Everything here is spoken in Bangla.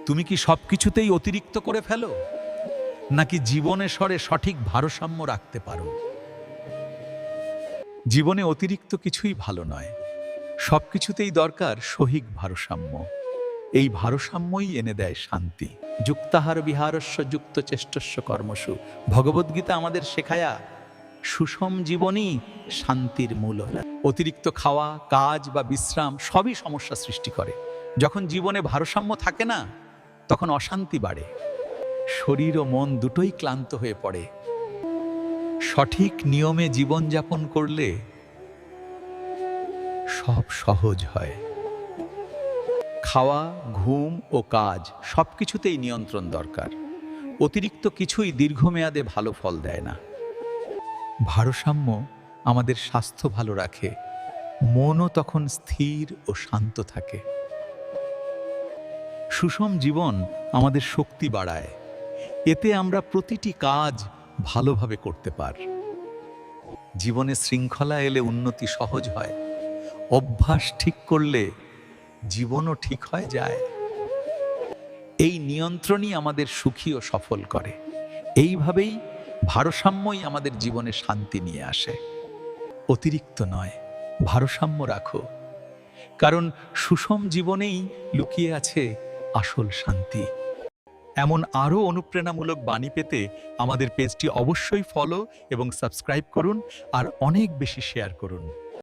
তুমি কি সবকিছুতেই অতিরিক্ত করে ফেলো, নাকি জীবনে স্বরে সঠিক ভারসাম্য রাখতে পারো? জীবনে অতিরিক্ত কিছুই ভালো নয়, সবকিছুতেই দরকার সহিক ভারসাম্য। এই ভারসাম্যই এনে দেয় শান্তি। যুক্তাহার বিহারস্য যুক্ত চেষ্টস্য কর্মসু, ভগবদ্গীতা আমাদের শেখায়া সুষম জীবনই শান্তির মূল। অতিরিক্ত খাওয়া, কাজ বা বিশ্রাম সবই সমস্যা সৃষ্টি করে। যখন জীবনে ভারসাম্য থাকে না, তখন অশান্তি বাড়ে, শরীর ও মন দুটোই ক্লান্ত হয়ে পড়ে। সঠিক নিয়মে জীবনযাপন করলে সব সহজ হয়। খাওয়া, ঘুম ও কাজ সবকিছুতেই নিয়ন্ত্রণ দরকার। অতিরিক্ত কিছুই দীর্ঘমেয়াদে ভালো ফল দেয় না। ভারসাম্য আমাদের স্বাস্থ্য ভালো রাখে, মনও তখন স্থির ও শান্ত থাকে। সুষম জীবন আমাদের শক্তি বাড়ায়, এতে আমরা প্রতিটি কাজ ভালোভাবে করতে পারি। জীবনে শৃঙ্খলা এলে উন্নতি সহজ হয়। অভ্যাস ঠিক করলে জীবনও ঠিক হয়ে যায়। এই নিয়ন্ত্রণই আমাদের সুখী ও সফল করে। এইভাবেই ভারসাম্যই আমাদের জীবনে শান্তি নিয়ে আসে। অতিরিক্ত নয়, ভারসাম্য রাখো, কারণ সুষম জীবনেই লুকিয়ে আছে আসল শান্তি। এমন আরও অনুপ্রেরণামূলক বাণী পেতে আমাদের পেজটি অবশ্যই ফলো এবং সাবস্ক্রাইব করুন, আর অনেক বেশি শেয়ার করুন।